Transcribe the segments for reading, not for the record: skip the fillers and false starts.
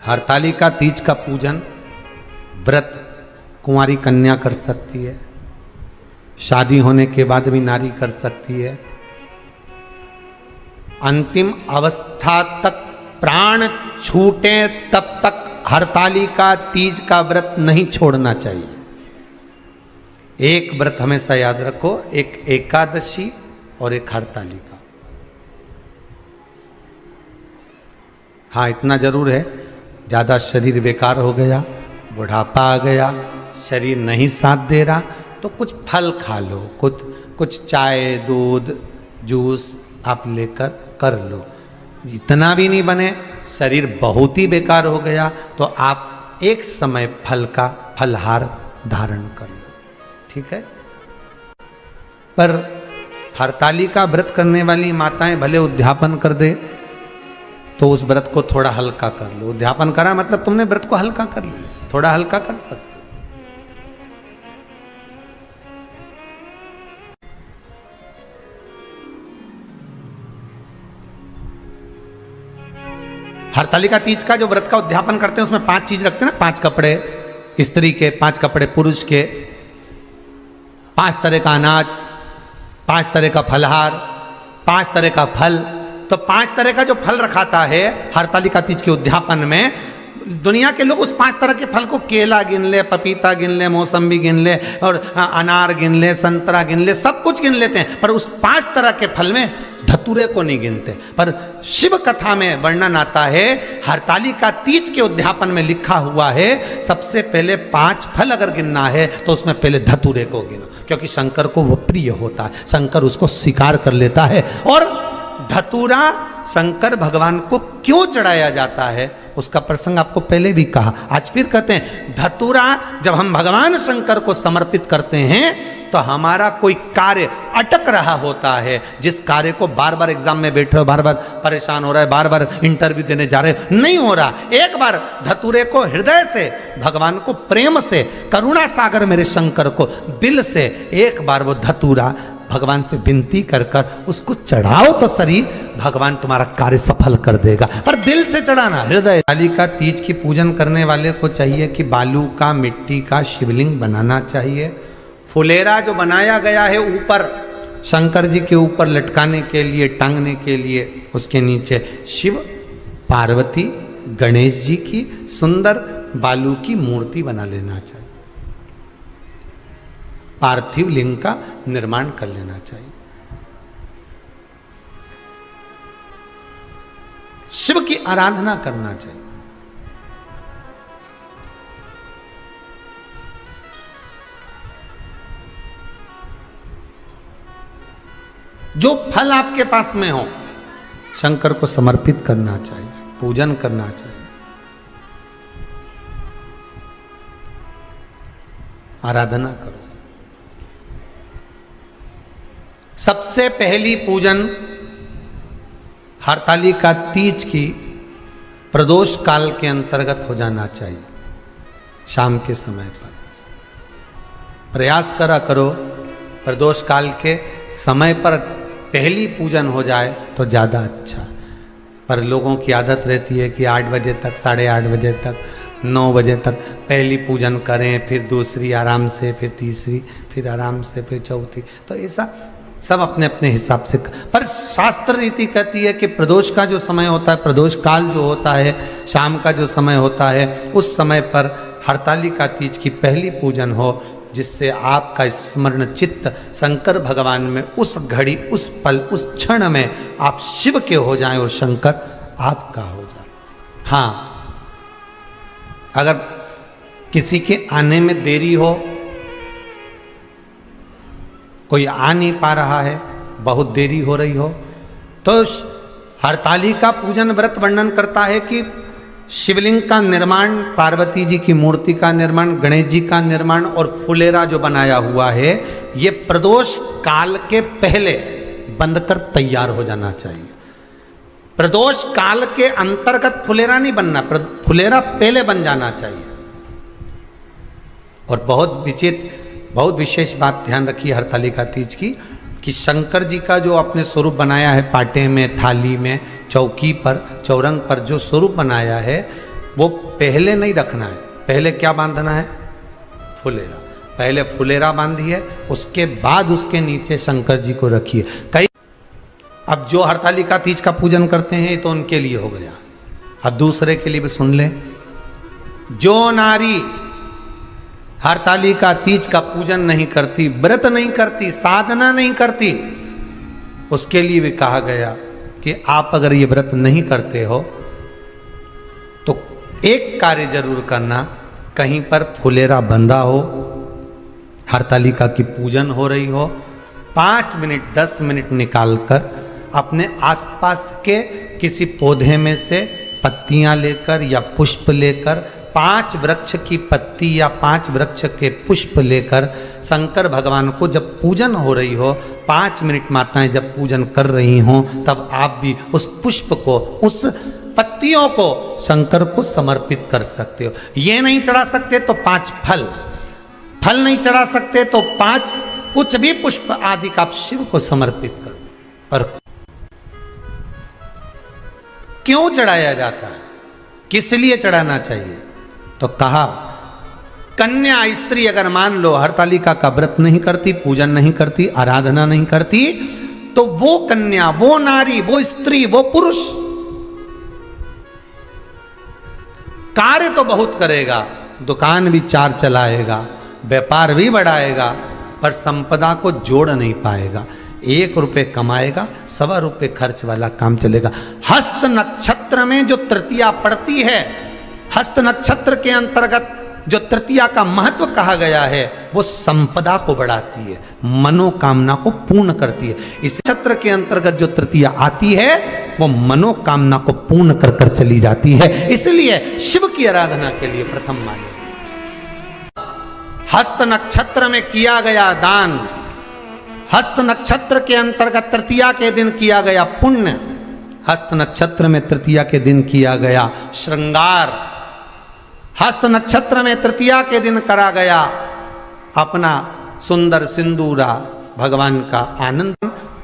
हरतालिका तीज का पूजन व्रत कुंवारी कन्या कर सकती है, शादी होने के बाद भी नारी कर सकती है। अंतिम अवस्था तक प्राण छूटे तब तक हरतालिका तीज का व्रत नहीं छोड़ना चाहिए। एक व्रत हमेशा याद रखो, एक एकादशी और एक हरतालिका। हाँ, इतना जरूर है, ज्यादा शरीर बेकार हो गया, बुढ़ापा आ गया, शरीर नहीं साथ दे रहा, तो कुछ फल खा लो, कुछ चाय दूध जूस आप लेकर कर लो। इतना भी नहीं बने, शरीर बहुत ही बेकार हो गया, तो आप एक समय फल का फलहार धारण कर लो, ठीक है। पर हरतालिका व्रत करने वाली माताएं भले उद्यापन कर दे, तो उस व्रत को थोड़ा हल्का कर लो। उद्यापन करा मतलब तुमने व्रत को हल्का कर लिया, थोड़ा हल्का कर सकते। हरतालिका तीज का जो व्रत का उद्यापन करते हैं उसमें 5 चीज रखते हैं ना, 5 कपड़े स्त्री के, 5 कपड़े पुरुष के, 5 तरह का अनाज, 5 तरह का फलहार, 5 तरह का फल। तो 5 तरह का जो फल रखाता है हरतालिका तीज के उद्यापन में, दुनिया के लोग उस 5 तरह के फल को केला गिन ले, पपीता गिन ले, मौसम्बी गिन ले, और अनार गिन ले, संतरा गिन ले, सब कुछ गिन लेते हैं, पर उस 5 तरह के फल में धतूरे को नहीं गिनते। पर शिव कथा में वर्णन आता है, हरतालिका तीज के उद्यापन में लिखा हुआ है, सबसे पहले 5 फल अगर गिनना है तो उसमें पहले धतूरे को गिनो, क्योंकि शंकर को वो प्रिय होता है, शंकर उसको स्वीकार कर लेता है। और धतूरा शंकर भगवान को क्यों चढ़ाया जाता है उसका प्रसंग आपको पहले भी कहा, आज फिर कहते हैं। धतूरा जब हम भगवान शंकर को समर्पित करते हैं तो हमारा कोई कार्य अटक रहा होता है, जिस कार्य को बार बार एग्जाम में बैठ रहे हो, बार बार परेशान हो रहा है, बार बार इंटरव्यू देने जा रहे हो, नहीं हो रहा, एक बार धतूरे को हृदय से भगवान को प्रेम से, करुणा सागर मेरे शंकर को दिल से एक बार वो धतूरा भगवान से विनती कर कर उसको चढ़ाओ तो सही, भगवान तुम्हारा कार्य सफल कर देगा। पर दिल से चढ़ाना, हृदय। हरतालिका तीज की पूजन करने वाले को चाहिए कि बालू का, मिट्टी का शिवलिंग बनाना चाहिए। फुलेरा जो बनाया गया है ऊपर शंकर जी के ऊपर लटकाने के लिए, टांगने के लिए, उसके नीचे शिव पार्वती गणेश जी की सुंदर बालू की मूर्ति बना लेना चाहिए, पार्थिव लिंग का निर्माण कर लेना चाहिए। शिव की आराधना करना चाहिए। जो फल आपके पास में हो शंकर को समर्पित करना चाहिए, पूजन करना चाहिए, आराधना करो। सबसे पहली पूजन हरतालिका तीज की प्रदोष काल के अंतर्गत हो जाना चाहिए, शाम के समय पर। प्रयास करा करो प्रदोष काल के समय पर पहली पूजन हो जाए तो ज़्यादा अच्छा। पर लोगों की आदत रहती है कि 8 बजे तक, 8:30 बजे तक, 9 बजे तक पहली पूजन करें, फिर दूसरी आराम से, फिर तीसरी, फिर आराम से, फिर चौथी। तो ऐसा सब अपने अपने हिसाब से। पर शास्त्र रीति कहती है कि प्रदोष का जो समय होता है, प्रदोष काल जो होता है, शाम का जो समय होता है, उस समय पर हरतालिका तीज की पहली पूजन हो, जिससे आपका स्मरण चित्त शंकर भगवान में उस घड़ी, उस पल, उस क्षण में आप शिव के हो जाएं और शंकर आपका हो जाए। हाँ, अगर किसी के आने में देरी हो, कोई आ नहीं पा रहा है, बहुत देरी हो रही हो, तो हरतालिका पूजन व्रत वर्णन करता है कि शिवलिंग का निर्माण, पार्वती जी की मूर्ति का निर्माण, गणेश जी का निर्माण और फुलेरा जो बनाया हुआ है, ये प्रदोष काल के पहले बंधकर तैयार हो जाना चाहिए। प्रदोष काल के अंतर्गत फुलेरा नहीं बनना, फुलेरा पहले बन जाना चाहिए। और बहुत विशेष बात ध्यान रखिए हरतालिका तीज की, कि शंकर जी का जो अपने स्वरूप बनाया है, पाटे में, थाली में, चौकी पर, चौरंग पर जो स्वरूप बनाया है, वो पहले नहीं रखना है। पहले क्या बांधना है? फुलेरा। पहले फुलेरा बांधिए, उसके बाद उसके नीचे शंकर जी को रखिए। कई अब जो हरतालिका तीज का पूजन करते हैं तो उनके लिए हो गया। अब दूसरे के लिए भी सुन ले। जो नारी हरतालिका तीज का पूजन नहीं करती, व्रत नहीं करती, साधना नहीं करती, उसके लिए भी कहा गया कि आप अगर ये व्रत नहीं करते हो तो एक कार्य जरूर करना, कहीं पर फुलेरा बंधा हो, हरतालिका की पूजन हो रही हो, 5 मिनट 10 मिनट निकालकर अपने आसपास के किसी पौधे में से पत्तियां लेकर या पुष्प लेकर, 5 वृक्ष की पत्ती या 5 वृक्ष के पुष्प लेकर शंकर भगवान को जब पूजन हो रही हो, 5 मिनट माताएं जब पूजन कर रही हों, तब आप भी उस पुष्प को, उस पत्तियों को शंकर को समर्पित कर सकते हो। ये नहीं चढ़ा सकते तो 5 फल नहीं चढ़ा सकते तो 5 कुछ भी पुष्प आदि का आप शिव को समर्पित कर दो। और क्यों चढ़ाया जाता है, किस लिए चढ़ाना चाहिए? तो कहा कन्या स्त्री अगर मान लो हरतालिका का व्रत नहीं करती, पूजन नहीं करती, आराधना नहीं करती, तो वो कन्या, वो नारी, वो स्त्री, वो पुरुष कार्य तो बहुत करेगा, दुकान भी 4 चलाएगा, व्यापार भी बढ़ाएगा, पर संपदा को जोड़ नहीं पाएगा। 1 रुपए कमाएगा, 1.25 रुपए खर्च वाला काम चलेगा। हस्त नक्षत्र में जो तृतीया पड़ती है, हस्त नक्षत्र के अंतर्गत जो तृतीया का महत्व कहा गया है, वो संपदा को बढ़ाती है, मनोकामना को पूर्ण करती है। इस नक्षत्र के अंतर्गत जो तृतीया आती है वो मनोकामना को पूर्ण कर कर चली जाती है। इसलिए शिव की आराधना के लिए प्रथम मान्य हस्त नक्षत्र में किया गया दान, हस्त नक्षत्र के अंतर्गत तृतीया के दिन किया गया पुण्य, हस्त नक्षत्र में तृतीया के दिन किया गया श्रृंगार, हस्त नक्षत्र में तृतीया के दिन करा गया अपना सुंदर सिंदूरा, भगवान का आनंद,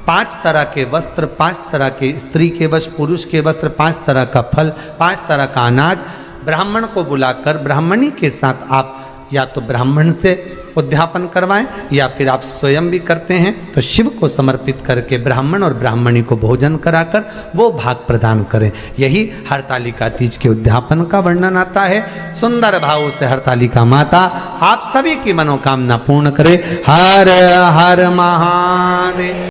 5 तरह के वस्त्र, 5 तरह के स्त्री के वस्त्र, पुरुष के वस्त्र, 5 तरह का फल, 5 तरह का अनाज, ब्राह्मण को बुलाकर ब्राह्मणी के साथ आप या तो ब्राह्मण से उद्यापन करवाएं या फिर आप स्वयं भी करते हैं तो शिव को समर्पित करके ब्राह्मण और ब्राह्मणी को भोजन कराकर वो भाग प्रदान करें। यही हरतालिका तीज के उद्यापन का वर्णन आता है। सुंदर भाव से हरतालिका माता आप सभी की मनोकामना पूर्ण करे। हर हर महादेव।